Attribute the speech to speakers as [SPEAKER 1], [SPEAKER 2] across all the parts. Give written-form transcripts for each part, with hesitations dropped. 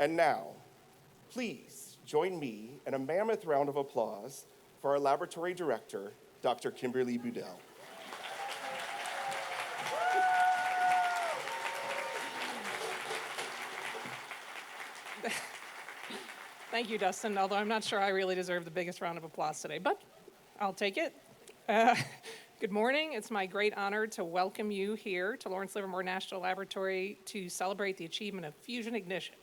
[SPEAKER 1] And now, please join me in a mammoth round of applause for our laboratory director, Dr. Kimberly Budell.
[SPEAKER 2] Thank you, Dustin, although I'm not sure I really deserve the biggest round of applause today, but I'll take it. Good morning. It's my great honor to welcome you here to Lawrence Livermore National Laboratory to celebrate the achievement of fusion ignition.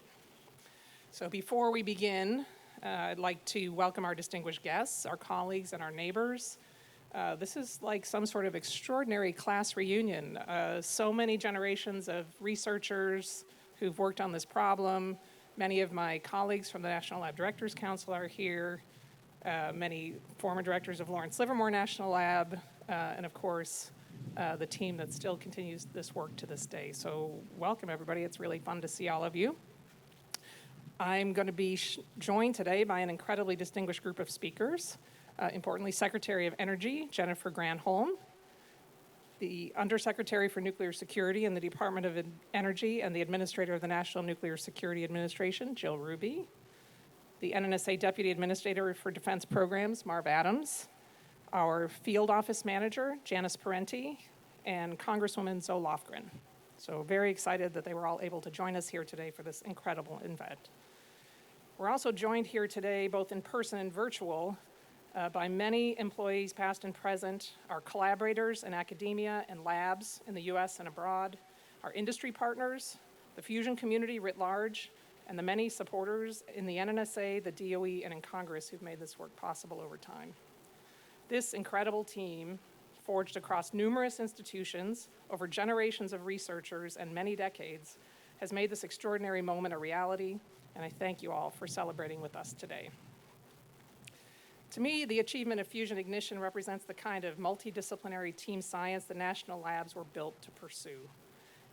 [SPEAKER 2] So before we begin, I'd like to welcome our distinguished guests, our colleagues, and our neighbors. This is like some sort of extraordinary class reunion. So many generations of researchers who've worked on this problem. Many of my colleagues from the National Lab Directors Council are here. Many former directors of Lawrence Livermore National Lab, and of course, the team that still continues this work to this day. So welcome, everybody. It's really fun to see all of you. I'm going to be joined today by an incredibly distinguished group of speakers. Importantly, Secretary of Energy, Jennifer Granholm, the Undersecretary for Nuclear Security in the Department of Energy and the Administrator of the National Nuclear Security Administration, Jill Ruby, the NNSA Deputy Administrator for Defense Programs, Marv Adams, our Field Office Manager, Janice Parenti, and Congresswoman Zoe Lofgren. So very excited that they were all able to join us here today for this incredible event. We're also joined here today, both in person and virtual, by many employees, past and present, our collaborators in academia and labs in the US and abroad, our industry partners, the fusion community writ large, and the many supporters in the NNSA, the DOE, and in Congress who've made this work possible over time. This incredible team, forged across numerous institutions, over generations of researchers and many decades, has made this extraordinary moment a reality, and I thank you all for celebrating with us today. To me, the achievement of fusion ignition represents the kind of multidisciplinary team science the national labs were built to pursue,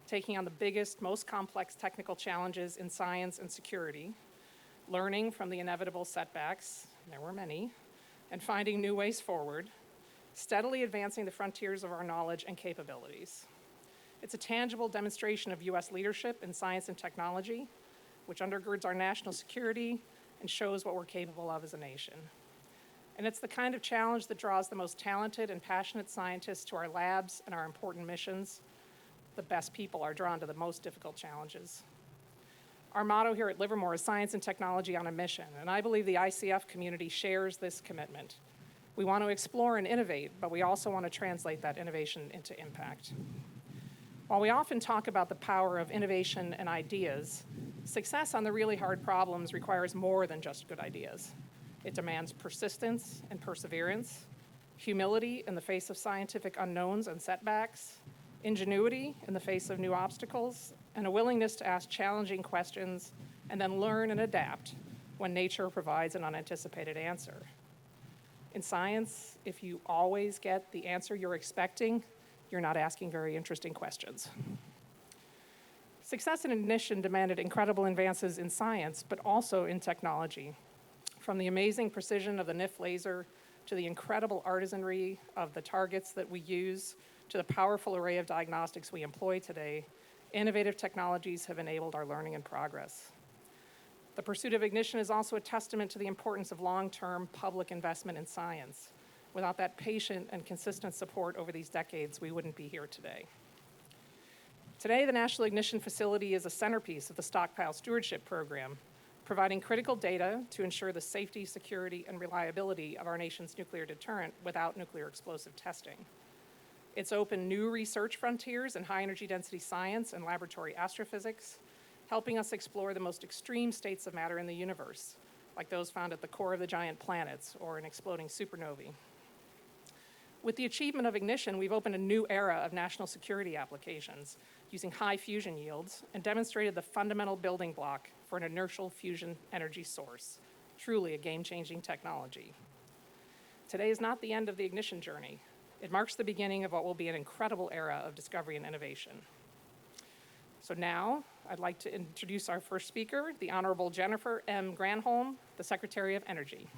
[SPEAKER 2] taking on the biggest, most complex technical challenges in science and security, learning from the inevitable setbacks, there were many, and finding new ways forward, steadily advancing the frontiers of our knowledge and capabilities. It's a tangible demonstration of US leadership in science and technology, which undergirds our national security and shows what we're capable of as a nation. And it's the kind of challenge that draws the most talented and passionate scientists to our labs and our important missions. The best people are drawn to the most difficult challenges. Our motto here at Livermore is Science and Technology on a Mission, and I believe the ICF community shares this commitment. We want to explore and innovate, but we also want to translate that innovation into impact. While we often talk about the power of innovation and ideas, success on the really hard problems requires more than just good ideas. It demands persistence and perseverance, humility in the face of scientific unknowns and setbacks, ingenuity in the face of new obstacles, and a willingness to ask challenging questions and then learn and adapt when nature provides an unanticipated answer. In science, if you always get the answer you're expecting, you're not asking very interesting questions. Success in ignition demanded incredible advances in science, but also in technology. From the amazing precision of the NIF laser to the incredible artisanry of the targets that we use to the powerful array of diagnostics we employ today, innovative technologies have enabled our learning and progress. The pursuit of ignition is also a testament to the importance of long-term public investment in science. Without that patient and consistent support over these decades, we wouldn't be here today. Today, the National Ignition Facility is a centerpiece of the Stockpile Stewardship Program, providing critical data to ensure the safety, security, and reliability of our nation's nuclear deterrent without nuclear explosive testing. It's opened new research frontiers in high-energy density science and laboratory astrophysics, helping us explore the most extreme states of matter in the universe, like those found at the core of the giant planets or in exploding supernovae. With the achievement of ignition, we've opened a new era of national security applications using high fusion yields and demonstrated the fundamental building block for an inertial fusion energy source, truly a game-changing technology. Today is not the end of the ignition journey. It marks the beginning of what will be an incredible era of discovery and innovation. So now, I'd like to introduce our first speaker, the Honorable Jennifer M. Granholm, the Secretary of Energy.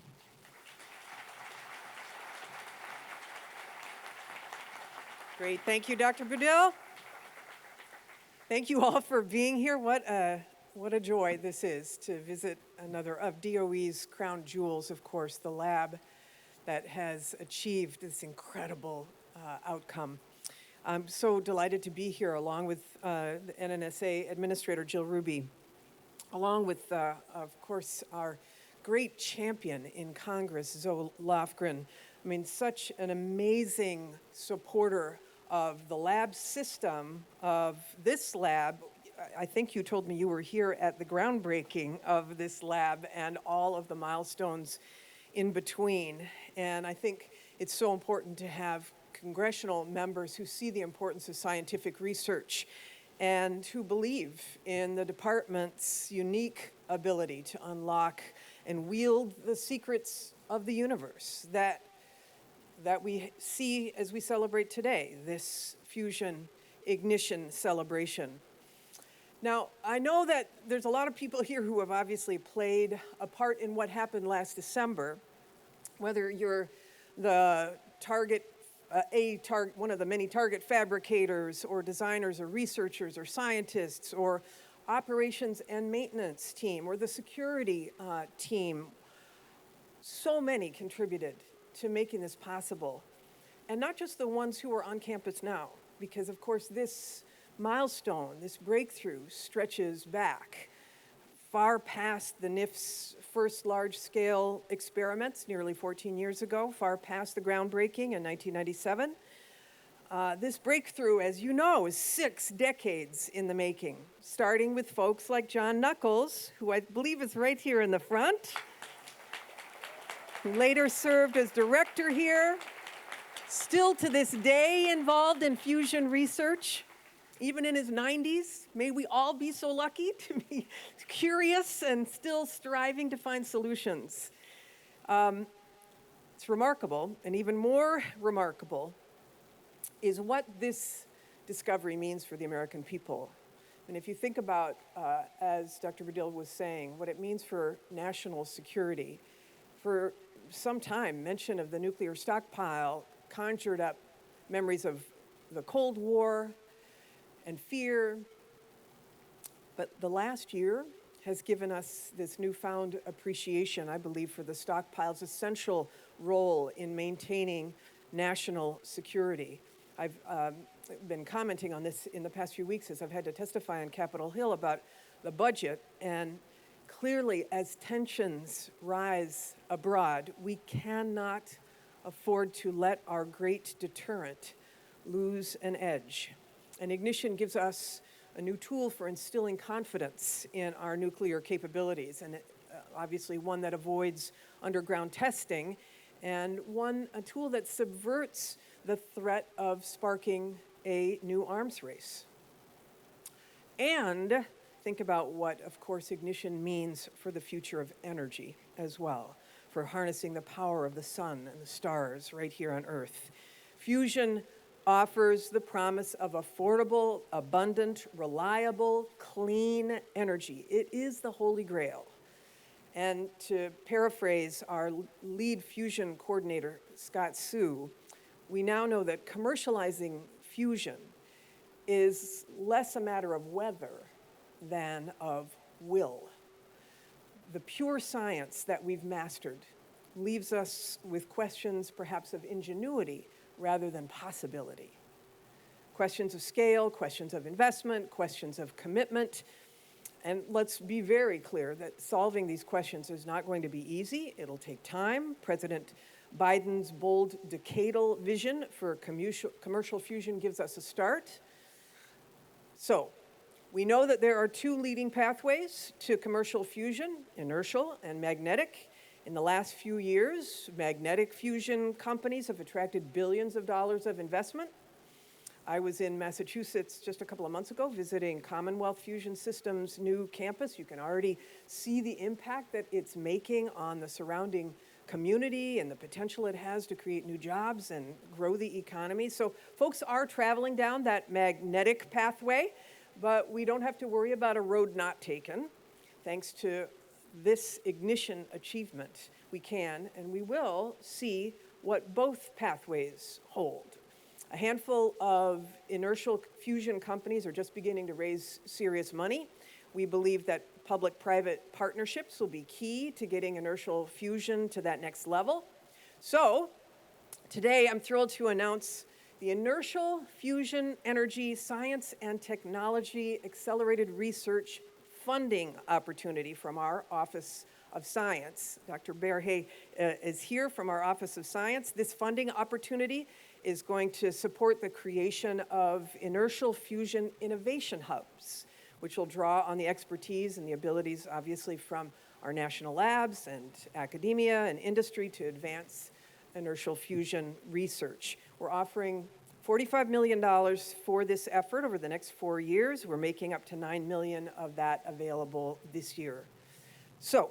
[SPEAKER 3] Great, thank you, Dr. Budell. Thank you all for being here. What a What a joy this is to visit another of DOE's crown jewels, of course, the lab that has achieved this incredible outcome. I'm so delighted to be here along with the NNSA Administrator Jill Ruby, along with, of course, our great champion in Congress, Zoe Lofgren. I mean, such an amazing supporter of the lab system, of this lab. I think you told me you were here at the groundbreaking of this lab and all of the milestones in between. And I think it's so important to have congressional members who see the importance of scientific research and who believe in the department's unique ability to unlock and wield the secrets of the universe that we see as we celebrate today, this fusion ignition celebration. Now, I know that there's a lot of people here who have obviously played a part in what happened last December, whether you're the one of the many target fabricators or designers or researchers or scientists or operations and maintenance team or the security team. So many contributed to making this possible. And not just the ones who are on campus now, because of course this milestone, this breakthrough, stretches back far past the NIF's first large-scale experiments nearly 14 years ago, far past the groundbreaking in 1997. This breakthrough, as you know, is 6 decades in the making, starting with folks like John Knuckles, who I believe is right here in the front, who later served as director here, still to this day involved in fusion research. Even in his 90s, may we all be so lucky to be curious and still striving to find solutions. It's remarkable, and even more remarkable is what this discovery means for the American people. And if you think about, as Dr. Badil was saying, what it means for national security, for some time, mention of the nuclear stockpile conjured up memories of the Cold War, and fear. But the last year has given us this newfound appreciation, I believe, for the stockpile's essential role in maintaining national security. I've been commenting on this in the past few weeks as I've had to testify on Capitol Hill about the budget, and clearly as tensions rise abroad, we cannot afford to let our great deterrent lose an edge. And Ignition gives us a new tool for instilling confidence in our nuclear capabilities, and obviously one that avoids underground testing, and a tool that subverts the threat of sparking a new arms race. And think about what, of course, Ignition means for the future of energy as well, for harnessing the power of the sun and the stars right here on Earth. Fusion offers the promise of affordable, abundant, reliable, clean energy. It is the Holy Grail. And to paraphrase our lead fusion coordinator, Scott Sue, we now know that commercializing fusion is less a matter of whether than of will. The pure science that we've mastered leaves us with questions perhaps of ingenuity rather than possibility. Questions of scale, questions of investment, questions of commitment. And let's be very clear that solving these questions is not going to be easy. It'll take time. President Biden's bold decadal vision for commercial fusion gives us a start. So, we know that there are 2 leading pathways to commercial fusion, inertial and magnetic. In the last few years, magnetic fusion companies have attracted billions of dollars of investment. I was in Massachusetts just a couple of months ago visiting Commonwealth Fusion Systems' new campus. You can already see the impact that it's making on the surrounding community and the potential it has to create new jobs and grow the economy. So folks are traveling down that magnetic pathway, but we don't have to worry about a road not taken. Thanks to this Ignition achievement, we can and we will see what both pathways hold. A handful of inertial fusion companies are just beginning to raise serious money. We believe that public-private partnerships will be key to getting inertial fusion to that next level. So today, I'm thrilled to announce the Inertial Fusion Energy Science and Technology Accelerated Research Funding Opportunity from our Office of Science. Dr. Berhe is here from our Office of Science. This funding opportunity is going to support the creation of inertial fusion innovation hubs, which will draw on the expertise and the abilities, obviously, from our national labs and academia and industry to advance inertial fusion research. We're offering $45 million for this effort over the next 4 years. We're making up to $9 million of that available this year. So,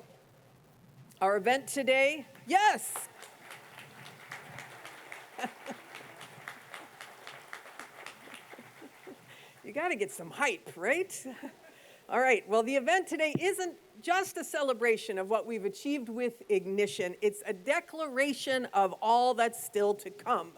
[SPEAKER 3] our event today, yes! You got to get some hype, right? All right, well, the event today isn't just a celebration of what we've achieved with Ignition. It's a declaration of all that's still to come.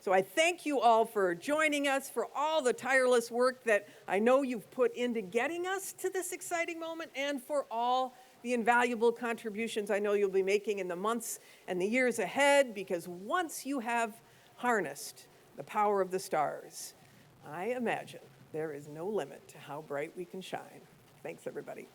[SPEAKER 3] So I thank you all for joining us, for all the tireless work that I know you've put into getting us to this exciting moment, and for all the invaluable contributions I know you'll be making in the months and the years ahead, because once you have harnessed the power of the stars, I imagine there is no limit to how bright we can shine. Thanks, everybody.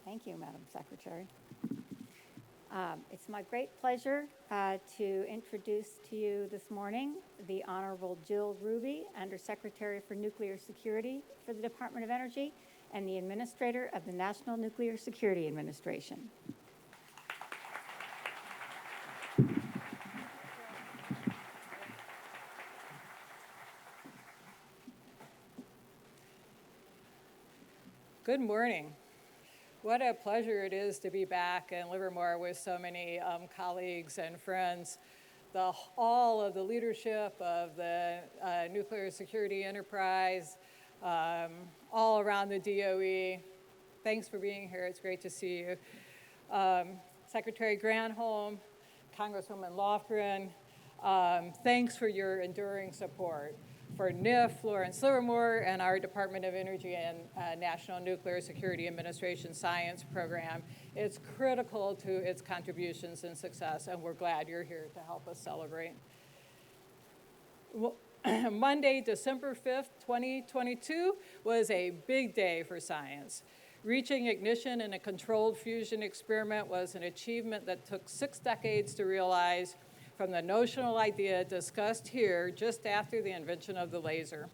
[SPEAKER 4] Thank you, Madam Secretary. It's my great pleasure to introduce to you this morning the Honorable Jill Ruby, Undersecretary for Nuclear Security for the Department of Energy and the Administrator of the National Nuclear Security Administration.
[SPEAKER 5] Good morning. What a pleasure it is to be back in Livermore with so many colleagues and friends. All of the leadership of the nuclear security enterprise, all around the DOE. Thanks for being here. It's great to see you. Secretary Granholm, Congresswoman Lofgren, thanks for your enduring support for NIF, Lawrence Livermore, and our Department of Energy and National Nuclear Security Administration Science Program. It's critical to its contributions and success, and we're glad you're here to help us celebrate. Well, Monday, December 5th, 2022 was a big day for science. Reaching ignition in a controlled fusion experiment was an achievement that took 6 decades to realize, from the notional idea discussed here just after the invention of the laser.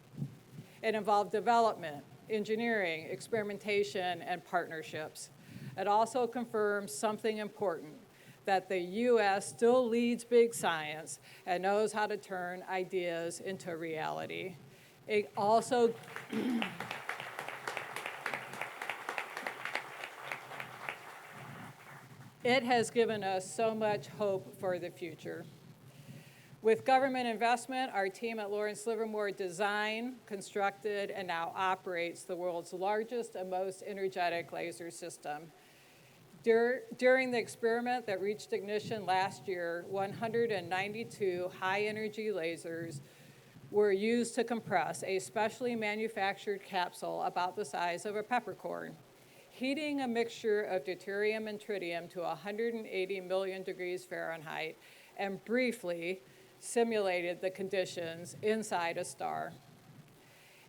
[SPEAKER 5] It involved development, engineering, experimentation, and partnerships. It also confirms something important, that the U.S. still leads big science and knows how to turn ideas into reality. It also it has given us so much hope for the future. With government investment, our team at Lawrence Livermore designed, constructed, and now operates the world's largest and most energetic laser system. During the experiment that reached ignition last year, 192 high-energy lasers were used to compress a specially manufactured capsule about the size of a peppercorn, heating a mixture of deuterium and tritium to 180 million degrees Fahrenheit, and briefly simulated the conditions inside a star.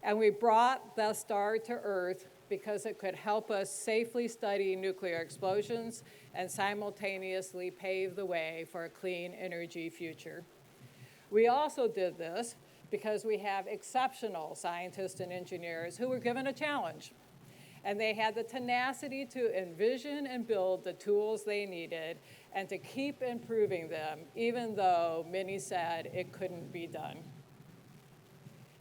[SPEAKER 5] And we brought the star to Earth because it could help us safely study nuclear explosions and simultaneously pave the way for a clean energy future. We also did this because we have exceptional scientists and engineers who were given a challenge. And they had the tenacity to envision and build the tools they needed and to keep improving them, even though many said it couldn't be done.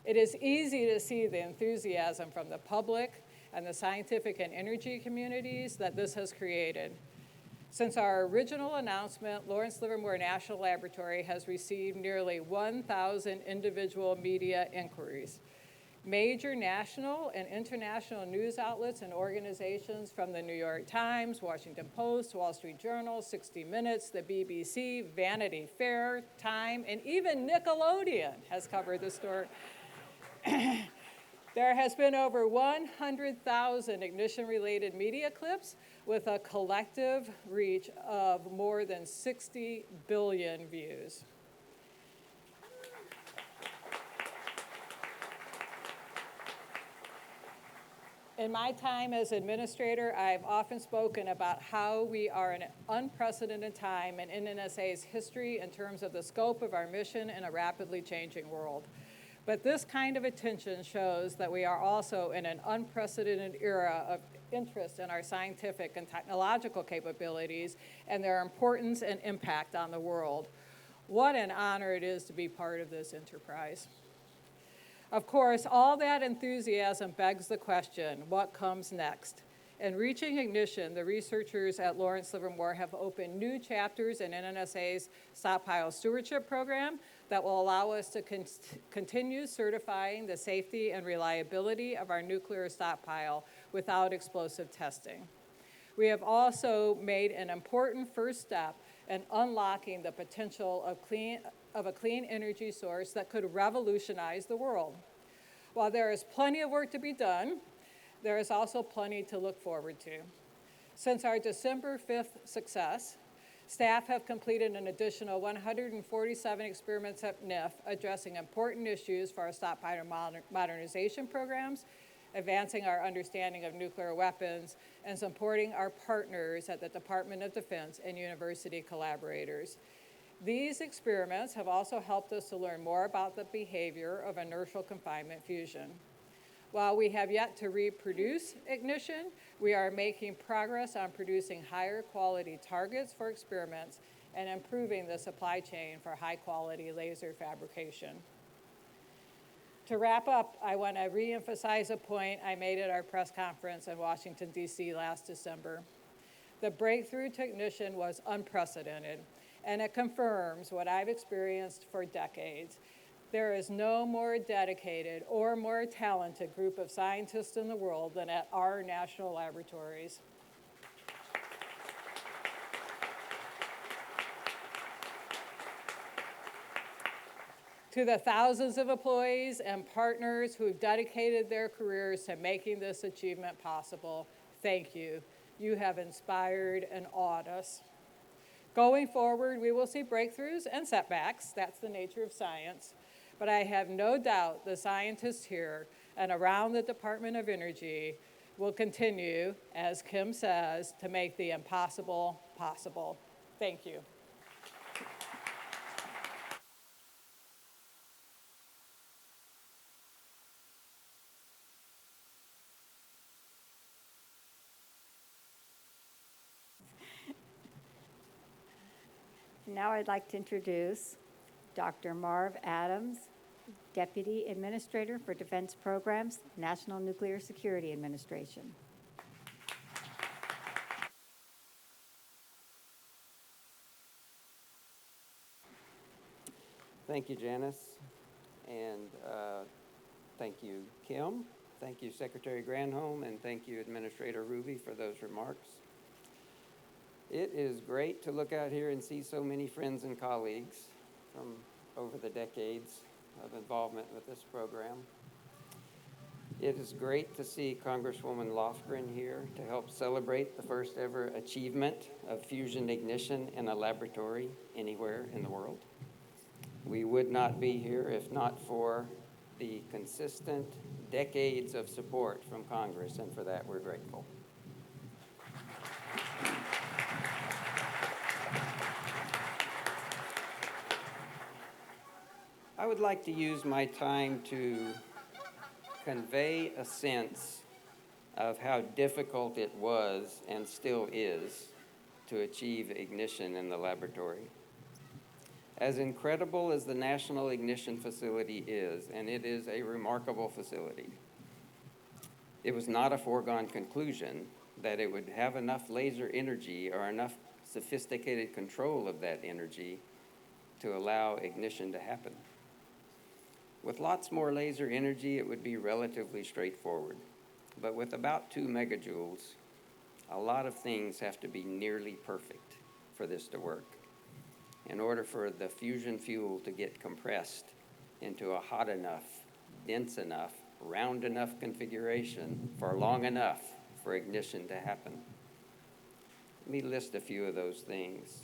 [SPEAKER 5] It is easy to see the enthusiasm from the public and the scientific and energy communities that this has created. Since our original announcement, Lawrence Livermore National Laboratory has received nearly 1,000 individual media inquiries. Major national and international news outlets and organizations from the New York Times, Washington Post, Wall Street Journal, 60 Minutes, the BBC, Vanity Fair, Time, and even Nickelodeon has covered the story. There has been over 100,000 ignition-related media clips with a collective reach of more than 60 billion views. In my time as administrator, I've often spoken about how we are in an unprecedented time in NNSA's history in terms of the scope of our mission in a rapidly changing world. But this kind of attention shows that we are also in an unprecedented era of interest in our scientific and technological capabilities and their importance and impact on the world. What an honor it is to be part of this enterprise. Of course, all that enthusiasm begs the question, what comes next? In reaching ignition, the researchers at Lawrence Livermore have opened new chapters in NNSA's Stockpile Stewardship Program that will allow us to continue certifying the safety and reliability of our nuclear stockpile without explosive testing. We have also made an important first step in unlocking the potential of a clean energy source that could revolutionize the world. While there is plenty of work to be done, there is also plenty to look forward to. Since our December 5th success, staff have completed an additional 147 experiments at NIF addressing important issues for our stockpile modernization programs, advancing our understanding of nuclear weapons, and supporting our partners at the Department of Defense and university collaborators. These experiments have also helped us to learn more about the behavior of inertial confinement fusion. While we have yet to reproduce ignition, we are making progress on producing higher quality targets for experiments and improving the supply chain for high quality laser fabrication. To wrap up, I want to reemphasize a point I made at our press conference in Washington, D.C. last December. The breakthrough to ignition was unprecedented, and it confirms what I've experienced for decades. There is no more dedicated or more talented group of scientists in the world than at our national laboratories. To the thousands of employees and partners who've dedicated their careers to making this achievement possible, thank you. You have inspired and awed us. Going forward, we will see breakthroughs and setbacks. That's the nature of science. But I have no doubt the scientists here and around the Department of Energy will continue, as Kim says, to make the impossible possible. Thank you.
[SPEAKER 4] Now I'd like to introduce Dr. Marv Adams, Deputy Administrator for Defense Programs, National Nuclear Security Administration.
[SPEAKER 6] Thank you, Janice, and thank you, Kim. Thank you, Secretary Granholm, and thank you, Administrator Ruby, for those remarks. It is great to look out here and see so many friends and colleagues from over the decades of involvement with this program. It is great to see Congresswoman Lofgren here to help celebrate the first ever achievement of fusion ignition in a laboratory anywhere in the world. We would not be here if not for the consistent decades of support from Congress, and for that we're grateful. I would like to use my time to convey a sense of how difficult it was and still is to achieve ignition in the laboratory. As incredible as the National Ignition Facility is, and it is a remarkable facility, it was not a foregone conclusion that it would have enough laser energy or enough sophisticated control of that energy to allow ignition to happen. With lots more laser energy, it would be relatively straightforward. But with about 2 megajoules, a lot of things have to be nearly perfect for this to work. In order for the fusion fuel to get compressed into a hot enough, dense enough, round enough configuration for long enough for ignition to happen. Let me list a few of those things.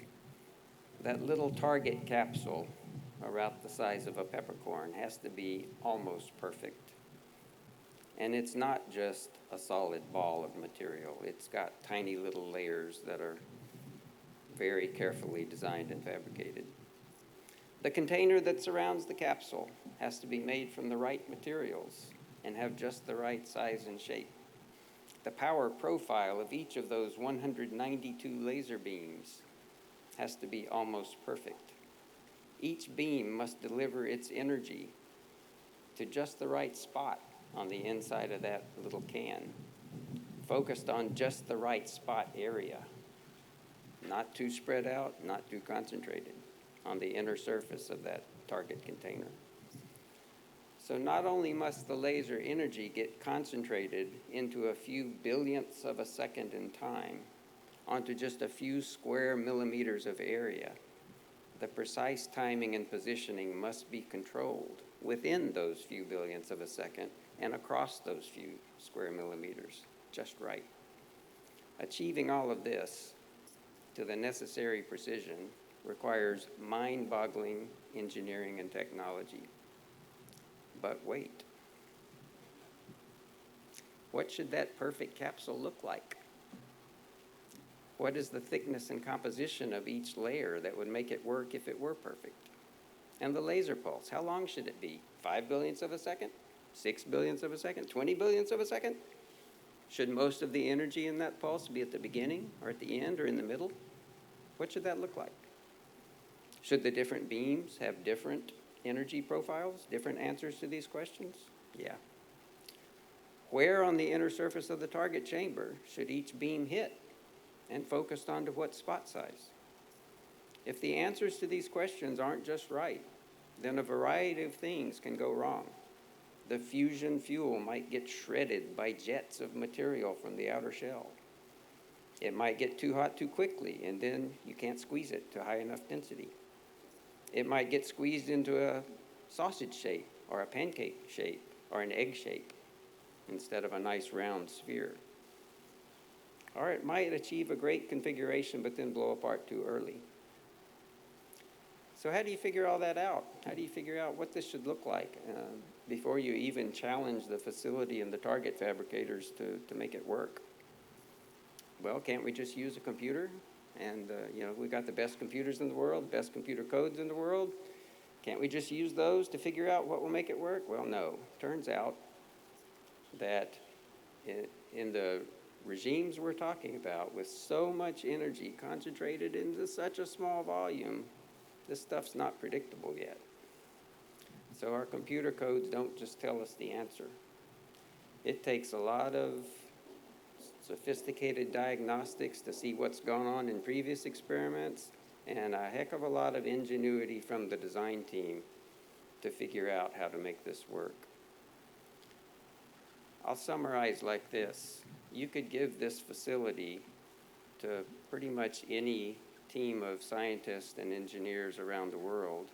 [SPEAKER 6] That little target capsule, about the size of a peppercorn, has to be almost perfect. And it's not just a solid ball of material. It's got tiny little layers that are very carefully designed and fabricated. The container that surrounds the capsule has to be made from the right materials and have just the right size and shape. The power profile of each of those 192 laser beams has to be almost perfect. Each beam must deliver its energy to just the right spot on the inside of that little can, focused on just the right spot area, not too spread out, not too concentrated, on the inner surface of that target container. So not only must the laser energy get concentrated into a few billionths of a second in time, onto just a few square millimeters of area, the precise timing and positioning must be controlled within those few billionths of a second and across those few square millimeters, just right. Achieving all of this to the necessary precision requires mind-boggling engineering and technology. But wait, what should that perfect capsule look like? What is the thickness and composition of each layer that would make it work if it were perfect? And the laser pulse, how long should it be? 5 billionths of a second? 6 billionths of a second? 20 billionths of a second? Should most of the energy in that pulse be at the beginning or at the end or in the middle? What should that look like? Should the different beams have different energy profiles, different answers to these questions? Yeah. Where on the inner surface of the target chamber should each beam hit and focused onto what spot size? If the answers to these questions aren't just right, then a variety of things can go wrong. The fusion fuel might get shredded by jets of material from the outer shell. It might get too hot too quickly, and then you can't squeeze it to high enough density. It might get squeezed into a sausage shape, or a pancake shape, or an egg shape, instead of a nice round sphere. Or it might achieve a great configuration, but then blow apart too early. So how do you figure all that out? How do you figure out what this should look like before you even challenge the facility and the target fabricators to make it work? Well, can't we just use a computer? And, we've got the best computers in the world, best computer codes in the world. Can't we just use those to figure out what will make it work? Well, no. Turns out that in the regimes we're talking about, with so much energy concentrated into such a small volume, this stuff's not predictable yet. So our computer codes don't just tell us the answer. It takes a lot of sophisticated diagnostics to see what's gone on in previous experiments, and a heck of a lot of ingenuity from the design team to figure out how to make this work. I'll summarize like this. You could give this facility to pretty much any team of scientists and engineers around the world,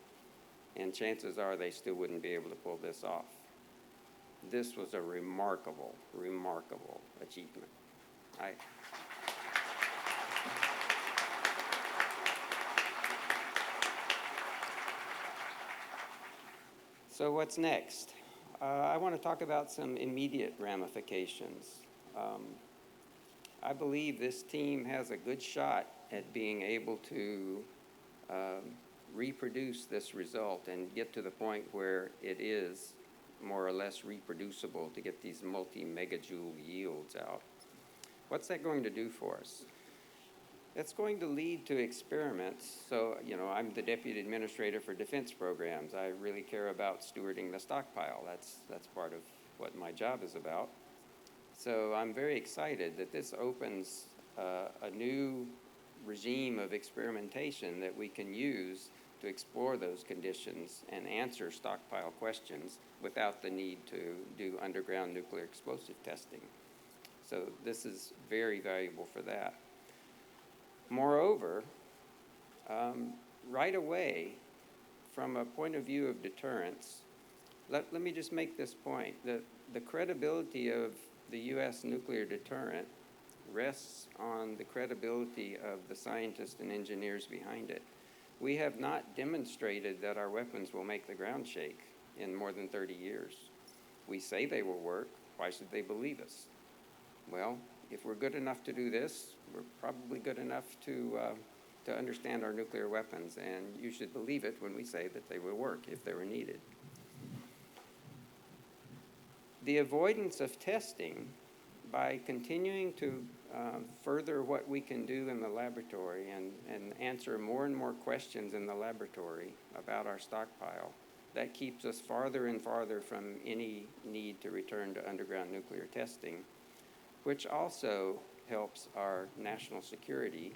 [SPEAKER 6] and chances are they still wouldn't be able to pull this off. This was a remarkable, remarkable achievement. So what's next? I want to talk about some immediate ramifications. I believe this team has a good shot at being able to reproduce this result and get to the point where it is more or less reproducible to get these multi-megajoule yields out. What's that going to do for us? It's going to lead to experiments. So, I'm the deputy administrator for defense programs. I really care about stewarding the stockpile. That's part of what my job is about. So I'm very excited that this opens a new regime of experimentation that we can use to explore those conditions and answer stockpile questions without the need to do underground nuclear explosive testing. So this is very valuable for that. Moreover, right away, from a point of view of deterrence, let me just make this point, that the credibility of the U.S. nuclear deterrent rests on the credibility of the scientists and engineers behind it. We have not demonstrated that our weapons will make the ground shake in more than 30 years. We say they will work. Why should they believe us? Well, if we're good enough to do this, we're probably good enough to understand our nuclear weapons, and you should believe it when we say that they will work if they were needed. The avoidance of testing, by continuing to further what we can do in the laboratory and answer more and more questions in the laboratory about our stockpile, that keeps us farther and farther from any need to return to underground nuclear testing, which also helps our national security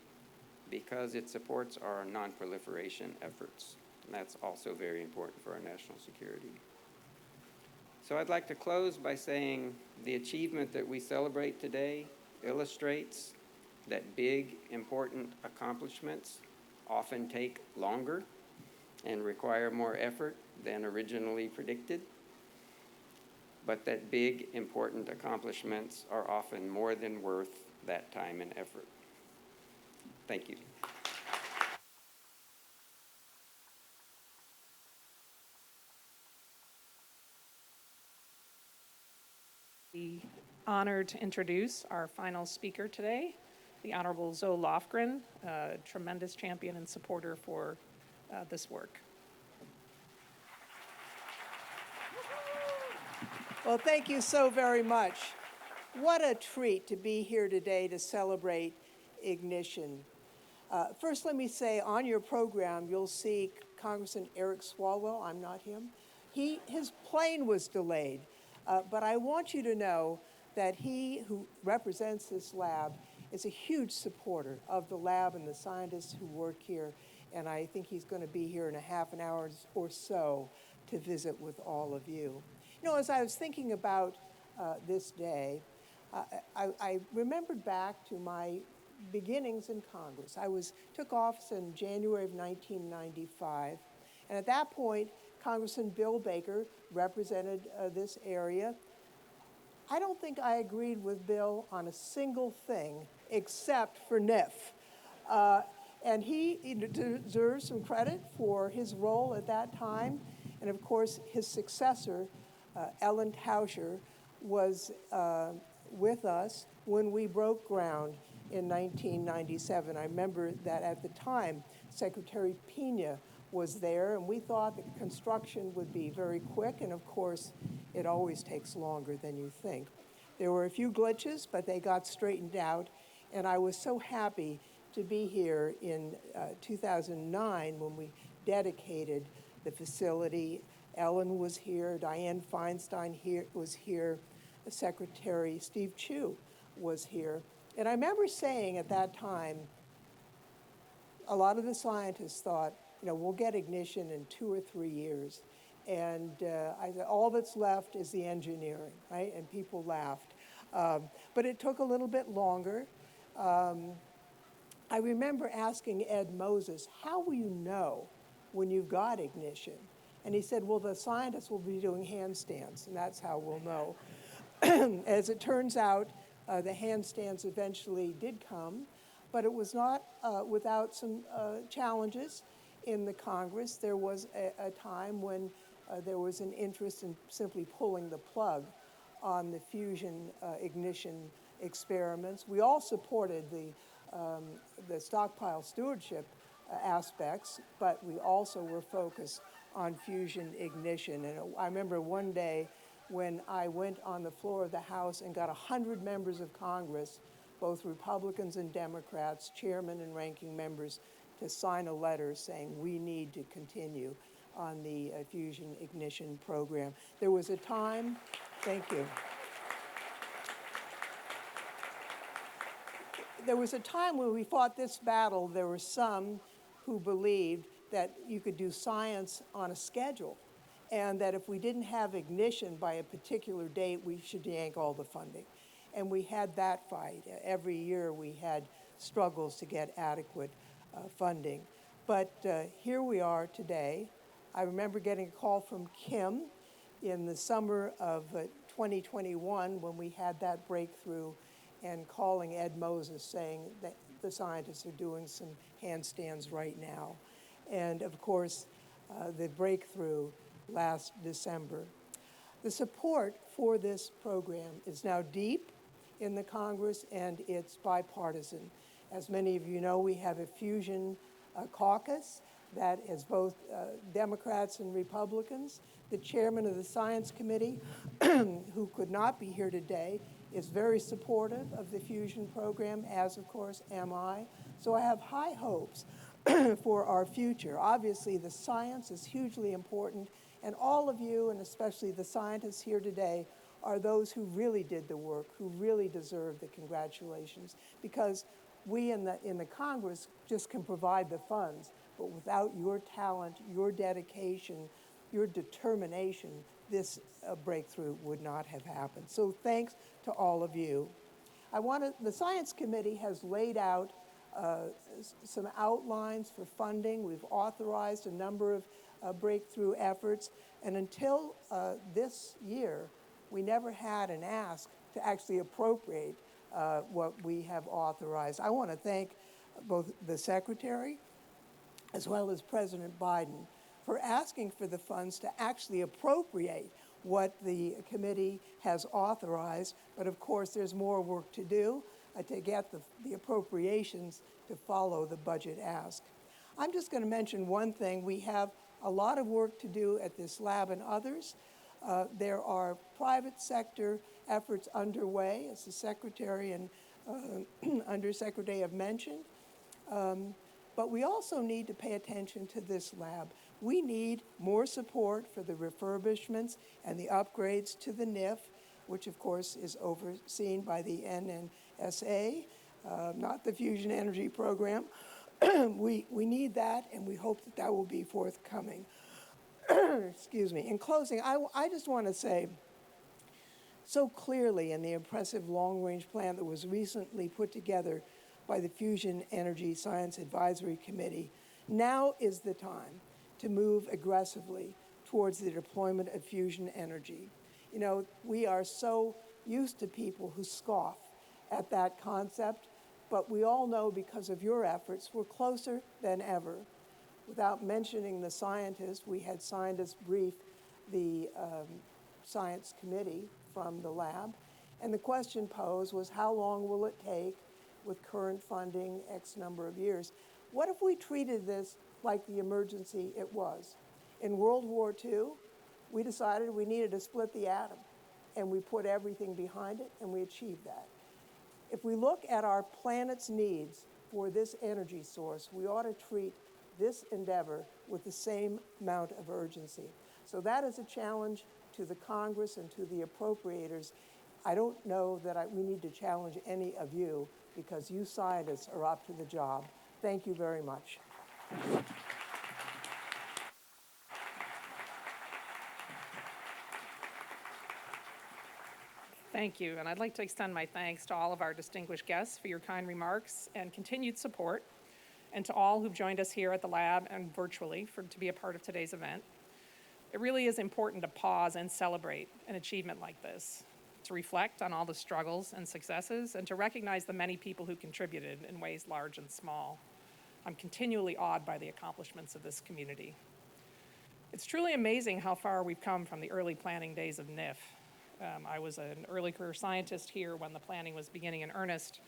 [SPEAKER 6] because it supports our non-proliferation efforts. And that's also very important for our national security. So I'd like to close by saying the achievement that we celebrate today illustrates that big, important accomplishments often take longer and require more effort than originally predicted, but that big, important accomplishments are often more than worth that time and effort. Thank you.
[SPEAKER 2] Be honored to introduce our final speaker today, the Honorable Zoe Lofgren, a tremendous champion and supporter for this work.
[SPEAKER 3] Well, thank you so very much. What a treat to be here today to celebrate ignition. First, let me say, on your program, you'll see Congressman Eric Swalwell. I'm not him. His plane was delayed, but I want you to know that he, who represents this lab, is a huge supporter of the lab and the scientists who work here, and I think he's going to be here in a half an hour or so to visit with all of you. You know, as I was thinking about this day, I remembered back to my beginnings in Congress. I took office in January of 1995, and at that point, Congressman Bill Baker represented this area. I don't think I agreed with Bill on a single thing except for NIF. And he deserves some credit for his role at that time. And of course, his successor, Ellen Tauscher, was with us when we broke ground in 1997. I remember that at the time, Secretary Pena was there, and we thought that construction would be very quick, and of course, it always takes longer than you think. There were a few glitches, but they got straightened out, and I was so happy to be here in 2009 when we dedicated the facility. Ellen was here, Dianne Feinstein was here, Secretary Steve Chu was here. And I remember saying at that time, a lot of the scientists thought, you know, we'll get ignition in 2 or 3 years. And I said, all that's left is the engineering, right? And people laughed. But it took a little bit longer. I remember asking Ed Moses, how will you know when you've got ignition? And he said, well, the scientists will be doing handstands, and that's how we'll know. As it turns out, the handstands eventually did come, but it was not without some challenges in the Congress. There was a time when there was an interest in simply pulling the plug on the fusion ignition experiments. We all supported the stockpile stewardship aspects, but we also were focused on fusion ignition. And I remember one day when I went on the floor of the House and got 100 members of Congress, both Republicans and Democrats, chairmen and ranking members, to sign a letter saying we need to continue on the fusion ignition program. There was a time, thank you. There was a time when we fought this battle, there were some who believed that you could do science on a schedule, and that if we didn't have ignition by a particular date, we should yank all the funding. And we had that fight. Every year we had struggles to get adequate funding. But here we are today. I remember getting a call from Kim in the summer of 2021 when we had that breakthrough, and calling Ed Moses saying that the scientists are doing some handstands right now. And of course, the breakthrough last December. The support for this program is now deep in the Congress, and it's bipartisan. As many of you know, we have a fusion caucus that is both Democrats and Republicans. The chairman of the Science Committee, who could not be here today, is very supportive of the fusion program, as of course am I. So I have high hopes for our future. Obviously, the science is hugely important, and all of you, and especially the scientists here today, are those who really did the work, who really deserve the congratulations, because we in the Congress just can provide the funds, but without your talent, your dedication, your determination, this breakthrough would not have happened. So thanks to all of you. The Science Committee has laid out some outlines for funding. We've authorized a number of breakthrough efforts, and until this year, we never had an ask to actually appropriate what we have authorized. I want to thank both the Secretary as well as President Biden for asking for the funds to actually appropriate what the committee has authorized. But of course, there's more work to do to get the appropriations to follow the budget ask. I'm just going to mention one thing. We have a lot of work to do at this lab and others. There are private sector efforts underway, as the Secretary and Undersecretary have mentioned. But we also need to pay attention to this lab. We need more support for the refurbishments and the upgrades to the NIF, which of course is overseen by the NNSA, not the Fusion Energy Program. We need that, and we hope that that will be forthcoming. Excuse me. In closing, I just want to say, so clearly in the impressive long-range plan that was recently put together by the Fusion Energy Science Advisory Committee, now is the time to move aggressively towards the deployment of fusion energy. You know, we are so used to people who scoff at that concept, but we all know because of your efforts, we're closer than ever. Without mentioning the scientists, we had scientists brief the Science Committee from the lab, and the question posed was, how long will it take with current funding, X number of years? What if we treated this like the emergency it was? In World War II, we decided we needed to split the atom, and we put everything behind it, and we achieved that. If we look at our planet's needs for this energy source, we ought to treat this endeavor with the same amount of urgency. So that is a challenge to the Congress and to the appropriators. I don't know that we need to challenge any of you, because you scientists are up to the job. Thank you very much.
[SPEAKER 2] Thank you, and I'd like to extend my thanks to all of our distinguished guests for your kind remarks and continued support, and to all who've joined us here at the lab and virtually to be a part of today's event. It really is important to pause and celebrate an achievement like this, to reflect on all the struggles and successes, and to recognize the many people who contributed in ways large and small. I'm continually awed by the accomplishments of this community. It's truly amazing how far we've come from the early planning days of NIF. I was an early career scientist here when the planning was beginning in earnest.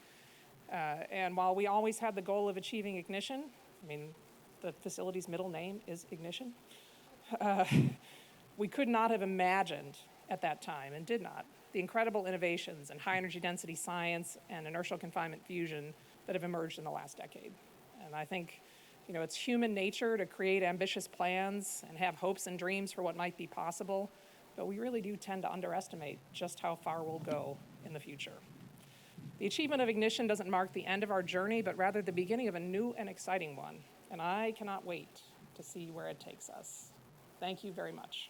[SPEAKER 2] And while we always had the goal of achieving ignition, I mean, the facility's middle name is Ignition, we could not have imagined at that time, and did not, the incredible innovations in high energy density science and inertial confinement fusion that have emerged in the last decade. And I think, you know, it's human nature to create ambitious plans and have hopes and dreams for what might be possible, but we really do tend to underestimate just how far we'll go in the future. The achievement of Ignition doesn't mark the end of our journey, but rather the beginning of a new and exciting one. And I cannot wait to see where it takes us. Thank you very much.